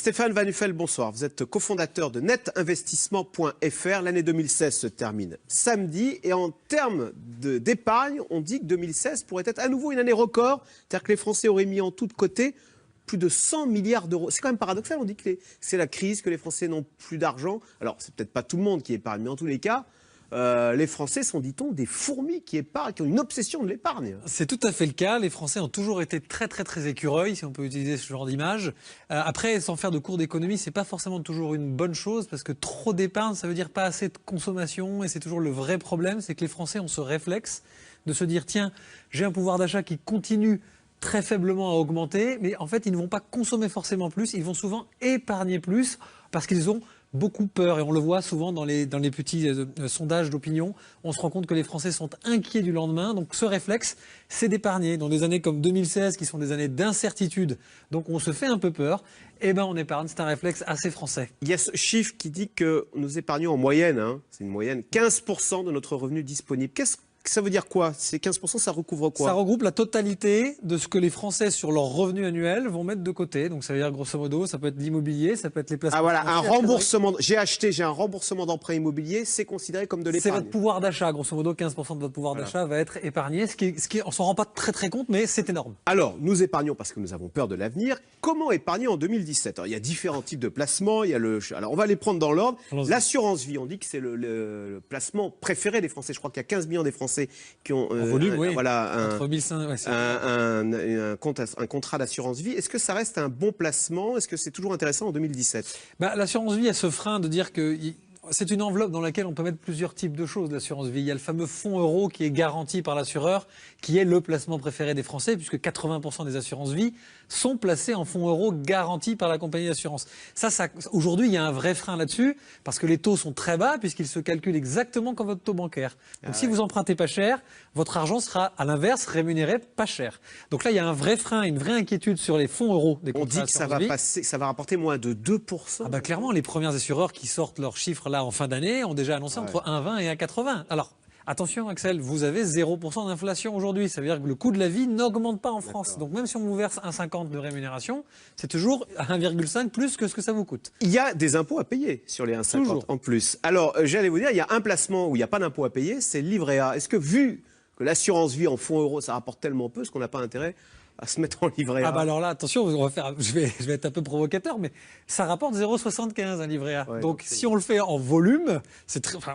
Stéphane Van Nuffel, bonsoir. Vous êtes cofondateur de netinvestissement.fr. L'année 2016 se termine samedi et en termes d'épargne, on dit que 2016 pourrait être à nouveau une année record. C'est-à-dire que les Français auraient mis en tout de côté plus de 100 milliards d'euros. C'est quand même paradoxal, on dit que c'est la crise, que les Français n'ont plus d'argent. Alors, c'est peut-être pas tout le monde qui épargne, mais en tous les cas, les Français sont, dit-on, des fourmis qui épargnent, qui ont une obsession de l'épargne. C'est tout à fait le cas. Les Français ont toujours été très écureuils, si on peut utiliser ce genre d'image. Après, sans faire de cours d'économie, c'est pas forcément toujours une bonne chose, parce que trop d'épargne, ça veut dire pas assez de consommation, et c'est toujours le vrai problème, c'est que les Français ont ce réflexe de se dire, tiens, j'ai un pouvoir d'achat qui continue très faiblement à augmenter, mais en fait, ils ne vont pas consommer forcément plus, ils vont souvent épargner plus, parce qu'ils ont beaucoup peur, et on le voit souvent dans les petits sondages d'opinion. On se rend compte que les Français sont inquiets du lendemain. Donc ce réflexe, c'est d'épargner. Dans des années comme 2016, qui sont des années d'incertitude, donc on se fait un peu peur, eh ben on épargne. C'est un réflexe assez français. Il y a ce chiffre qui dit que nous épargnons en moyenne, c'est une moyenne, 15% de notre revenu disponible. Qu'est-ce que ça veut dire quoi? Ces 15%, ça recouvre quoi? Ça regroupe la totalité de ce que les Français, sur leur revenu annuel, vont mettre de côté. Donc ça veut dire, grosso modo, ça peut être l'immobilier, ça peut être les placements. Ah voilà, un remboursement. J'ai un remboursement d'emprunt immobilier, c'est considéré comme de l'épargne. C'est votre pouvoir d'achat, grosso modo, 15% de votre pouvoir d'achat va être épargné, ce qui on s'en rend pas très compte, mais c'est énorme. Alors, nous épargnons parce que nous avons peur de l'avenir. Comment épargner en 2017? Alors, il y a différents types de placements. Alors, on va les prendre dans l'ordre. L'assurance vie, on dit que c'est le placement préféré des Français. Je crois qu'il y a 15 millions des Français qui ont en volume, oui. Voilà, entre 1500, ouais, un contrat d'assurance vie. Est-ce que ça reste un bon placement? Est-ce que c'est toujours intéressant en 2017? L'assurance vie a ce frein de dire que c'est une enveloppe dans laquelle on peut mettre plusieurs types de choses, l'assurance vie. Il y a le fameux fonds euro qui est garanti par l'assureur, qui est le placement préféré des Français, puisque 80% des assurances vie sont placées en fonds euro garantis par la compagnie d'assurance. Aujourd'hui, il y a un vrai frein là-dessus, parce que les taux sont très bas, puisqu'ils se calculent exactement comme votre taux bancaire. Donc si vous empruntez pas cher, votre argent sera, à l'inverse, rémunéré pas cher. Donc là, il y a un vrai frein, une vraie inquiétude sur les fonds euros des contrats d'assurance vie. On dit que ça va rapporter moins de 2%. Clairement, les premiers assureurs qui sortent leurs chiffres là en fin d'année ont déjà annoncé entre 1,20 et 1,80. Alors, attention Axel, vous avez 0% d'inflation aujourd'hui. Ça veut dire que le coût de la vie n'augmente pas en France. Donc même si on vous verse 1,50 de rémunération, c'est toujours 1,5 plus que ce que ça vous coûte. Il y a des impôts à payer sur les 1,50 en plus. Alors, j'allais vous dire, il y a un placement où il n'y a pas d'impôt à payer, c'est le livret A. Est-ce que, vu que l'assurance vie en fonds euros, ça rapporte tellement peu, est-ce qu'on n'a pas intérêt à se mettre en livret A? Alors là, attention, je vais être un peu provocateur, mais ça rapporte 0,75 un livret A. Ouais, donc si on le fait en volume,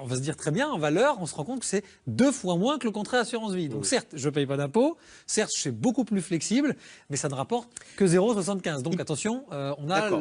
on va se dire très bien, en valeur, on se rend compte que c'est 2 fois moins que le contrat assurance vie. Donc certes, je ne paye pas d'impôt, certes, je suis beaucoup plus flexible, mais ça ne rapporte que 0,75. Donc attention,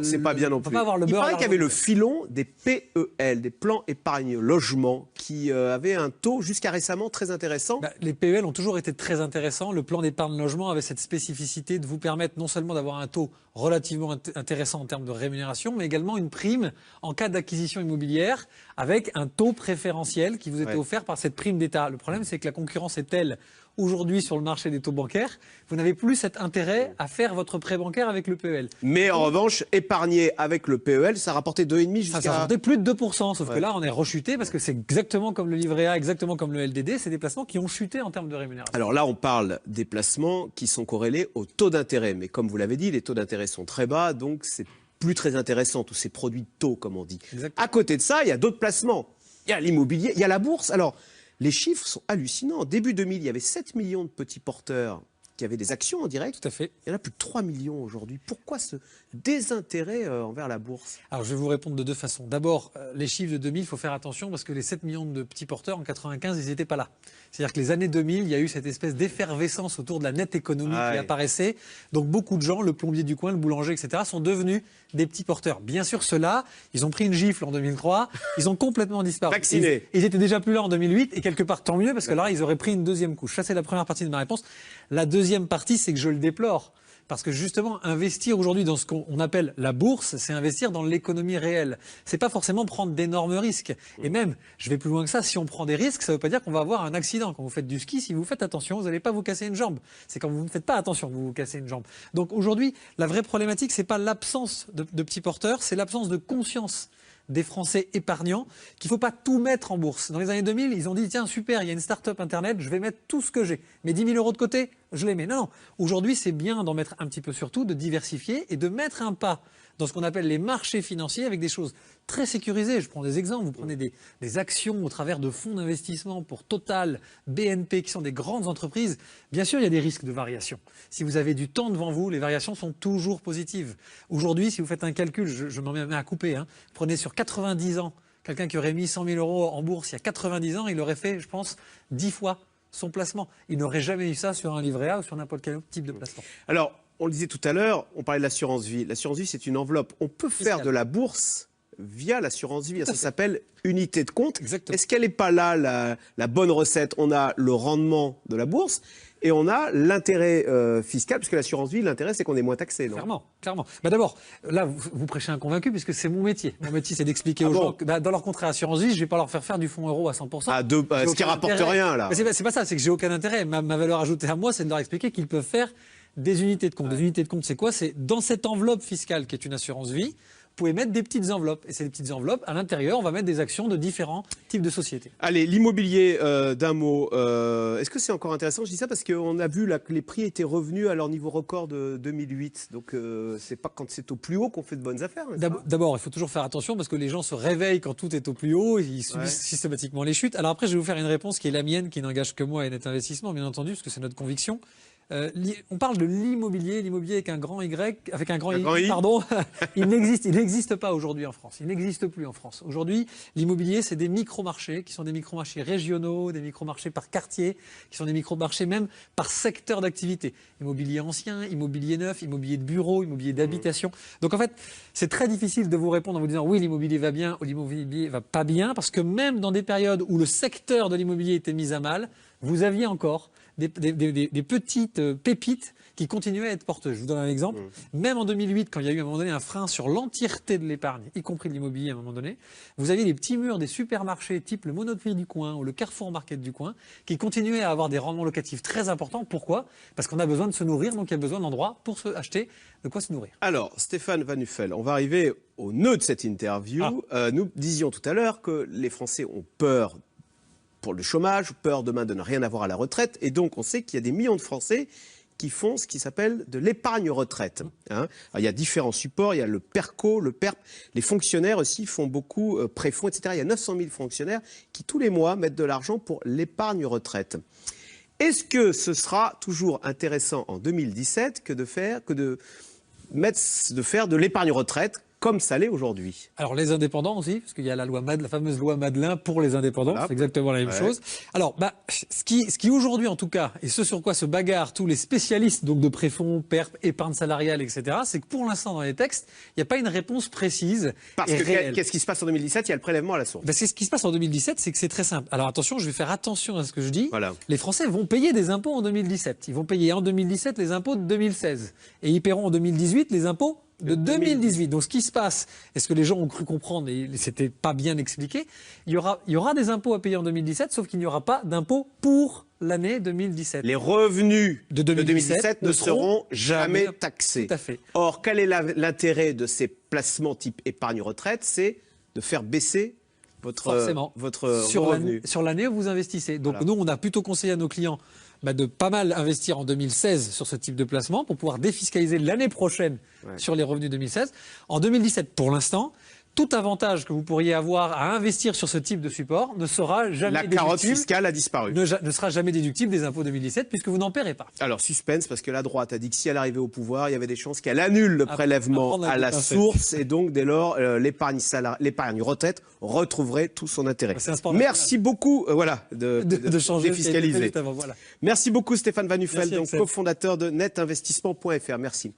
c'est pas bien non plus. Pas avoir le beurre. Il paraît qu'il y avait le filon des PEL, des plans épargne logement, qui avaient un taux jusqu'à récemment très intéressant. Les PEL ont toujours été très intéressants. Le plan d'épargne logement avait cette spécificité de vous permettre non seulement d'avoir un taux relativement intéressant en termes de rémunération, mais également une prime en cas d'acquisition immobilière avec un taux préférentiel qui vous était offert par cette prime d'État. Le problème, c'est que la concurrence est telle aujourd'hui sur le marché des taux bancaires, vous n'avez plus cet intérêt à faire votre prêt bancaire avec le PEL. Mais en revanche, épargner avec le PEL, ça rapportait 2,5 jusqu'à... Ça rapportait plus de 2%, sauf que là, on est rechuté parce que c'est exactement comme le livret A, exactement comme le LDD, c'est des placements qui ont chuté en termes de rémunération. Alors là, on parle des placements qui sont corrélés au taux d'intérêt. Mais comme vous l'avez dit, les taux d'intérêt sont très bas, donc c'est plus très intéressant, tous ces produits de taux, comme on dit. Exactement. À côté de ça, il y a d'autres placements. Il y a l'immobilier, il y a la bourse. Alors, les chiffres sont hallucinants. Début 2000, il y avait 7 millions de petits porteurs qui avaient des actions en direct. Tout à fait. Il y en a plus de 3 millions aujourd'hui. Pourquoi ce désintérêt envers la bourse? Alors, je vais vous répondre de deux façons. D'abord, les chiffres de 2000, il faut faire attention parce que les 7 millions de petits porteurs en 95, ils n'étaient pas là. C'est-à-dire que les années 2000, il y a eu cette espèce d'effervescence autour de la nette économie qui apparaissait. Donc, beaucoup de gens, le plombier du coin, le boulanger, etc., sont devenus des petits porteurs. Bien sûr, ceux-là, ils ont pris une gifle en 2003, ils ont complètement disparu. Vaccinés. Ils étaient déjà plus là en 2008 et quelque part, tant mieux parce que là, ils auraient pris une deuxième couche. Ça, c'est la première partie de ma réponse. La deuxième partie, c'est que je le déplore. Parce que justement, investir aujourd'hui dans ce qu'on appelle la bourse, c'est investir dans l'économie réelle. C'est pas forcément prendre d'énormes risques. Et même, je vais plus loin que ça, si on prend des risques, ça veut pas dire qu'on va avoir un accident. Quand vous faites du ski, si vous faites attention, vous n'allez pas vous casser une jambe. C'est quand vous ne faites pas attention que vous vous cassez une jambe. Donc aujourd'hui, la vraie problématique, c'est pas l'absence de petits porteurs, c'est l'absence de conscience des Français épargnants qu'il ne faut pas tout mettre en bourse. Dans les années 2000, ils ont dit, tiens, super, il y a une start-up Internet, je vais mettre tout ce que j'ai. Mais 10 000 € de côté, je les mets. Non, non. Aujourd'hui, c'est bien d'en mettre un petit peu sur tout, de diversifier et de mettre un pas dans ce qu'on appelle les marchés financiers avec des choses très sécurisées. Je prends des exemples. Vous prenez des actions au travers de fonds d'investissement pour Total, BNP, qui sont des grandes entreprises. Bien sûr, il y a des risques de variation. Si vous avez du temps devant vous, les variations sont toujours positives. Aujourd'hui, si vous faites un calcul, je m'en mets à couper, hein, prenez sur 90 ans, quelqu'un qui aurait mis 100 000 euros en bourse il y a 90 ans, il aurait fait, je pense, 10 fois son placement. Il n'aurait jamais eu ça sur un livret A ou sur n'importe quel autre type de placement. Alors, on le disait tout à l'heure, on parlait de l'assurance vie. L'assurance vie, c'est une enveloppe. On peut faire de la bourse via l'assurance vie. Ça s'appelle unité de compte. Est-ce qu'elle n'est pas là la bonne recette? On a le rendement de la bourse et on a l'intérêt fiscal, puisque l'assurance vie, l'intérêt, c'est qu'on est moins taxé. Non? Clairement. Bah d'abord, là, vous prêchez un convaincu, puisque c'est mon métier. Mon métier, c'est d'expliquer aux gens que dans leur contrat assurance vie, je ne vais pas leur faire du fonds euro à 100%. Ce qui rapporte rien, là. Mais c'est pas ça, c'est que j'ai aucun intérêt. Ma valeur ajoutée à moi, c'est de leur expliquer qu'ils peuvent faire des unités de compte. Des unités de compte, c'est quoi? C'est dans cette enveloppe fiscale qui est une assurance vie, vous pouvez mettre des petites enveloppes. Et ces petites enveloppes, à l'intérieur, on va mettre des actions de différents types de sociétés. Allez, l'immobilier, d'un mot. Est-ce que c'est encore intéressant? Je dis ça parce qu'on a vu là, que les prix étaient revenus à leur niveau record de 2008. Donc, c'est pas quand c'est au plus haut qu'on fait de bonnes affaires. D'abord, il faut toujours faire attention parce que les gens se réveillent quand tout est au plus haut. Ils subissent systématiquement les chutes. Alors après, je vais vous faire une réponse qui est la mienne, qui n'engage que moi et Net Investissement, bien entendu, parce que c'est notre conviction. On parle de l'immobilier avec un grand Y, avec un grand I, pardon. Il n'existe pas aujourd'hui en France. Il n'existe plus en France. Aujourd'hui, l'immobilier, c'est des micro-marchés qui sont des micro-marchés régionaux, des micro-marchés par quartier, qui sont des micro-marchés même par secteur d'activité. Immobilier ancien, immobilier neuf, immobilier de bureau, immobilier d'habitation. Donc en fait, c'est très difficile de vous répondre en vous disant oui, l'immobilier va bien ou l'immobilier va pas bien, parce que même dans des périodes où le secteur de l'immobilier était mis à mal, vous aviez encore des petites pépites qui continuaient à être porteuses. Je vous donne un exemple. Même en 2008, quand il y a eu à un moment donné un frein sur l'entièreté de l'épargne, y compris de l'immobilier à un moment donné, vous aviez des petits murs des supermarchés type le Monoprix du coin ou le Carrefour Market du coin qui continuaient à avoir des rendements locatifs très importants. Pourquoi? Parce qu'on a besoin de se nourrir, donc il y a besoin d'endroits pour se acheter de quoi se nourrir. Alors, Stéphane Van Nuffel, on va arriver au nœud de cette interview. Nous disions tout à l'heure que les Français ont peur pour le chômage, peur demain de ne rien avoir à la retraite. Et donc, on sait qu'il y a des millions de Français qui font ce qui s'appelle de l'épargne retraite. Alors, il y a différents supports, il y a le PERCO, le PERP. Les fonctionnaires aussi font beaucoup préfonds, etc. Il y a 900 000 fonctionnaires qui, tous les mois, mettent de l'argent pour l'épargne retraite. Est-ce que ce sera toujours intéressant en 2017 de faire de l'épargne retraite comme ça l'est aujourd'hui? Alors les indépendants aussi, parce qu'il y a la fameuse loi Madelin pour les indépendants, voilà. C'est exactement la même chose. Alors ce qui aujourd'hui en tout cas, et ce sur quoi se bagarrent tous les spécialistes donc de préfonds, PERP, épargne salariale, etc., c'est que pour l'instant dans les textes, il n'y a pas une réponse précise. Parce que qu'est-ce qui se passe en 2017? Il y a le prélèvement à la source. Ce qui se passe en 2017, c'est que c'est très simple. Alors attention, je vais faire attention à ce que je dis. Voilà. Les Français vont payer des impôts en 2017. Ils vont payer en 2017 les impôts de 2016. Et ils paieront en 2018 les impôts de 2018. Donc ce qui se passe, et ce que les gens ont cru comprendre, et c'était pas bien expliqué, il y aura des impôts à payer en 2017, sauf qu'il n'y aura pas d'impôts pour l'année 2017. Les revenus de 2017 ne seront jamais taxés. Tout à fait. Or, quel est l'intérêt de ces placements type épargne retraite? C'est de faire baisser votre revenu. Sur l'année où vous investissez. Donc nous, on a plutôt conseillé à nos clients de pas mal investir en 2016 sur ce type de placement pour pouvoir défiscaliser l'année prochaine sur les revenus 2016. En 2017, pour l'instant, tout avantage que vous pourriez avoir à investir sur ce type de support ne sera jamais déductible. La carotte fiscale a disparu. Ne sera jamais déductible des impôts 2017 puisque vous n'en paierez pas. Alors suspense, parce que la droite a dit que si elle arrivait au pouvoir, il y avait des chances qu'elle annule le prélèvement à la source et donc dès lors l'épargne retraite retrouverait tout son intérêt. Merci beaucoup de défiscaliser. Merci beaucoup Stéphane Van Nuffel, donc cofondateur de netinvestissement.fr. Merci.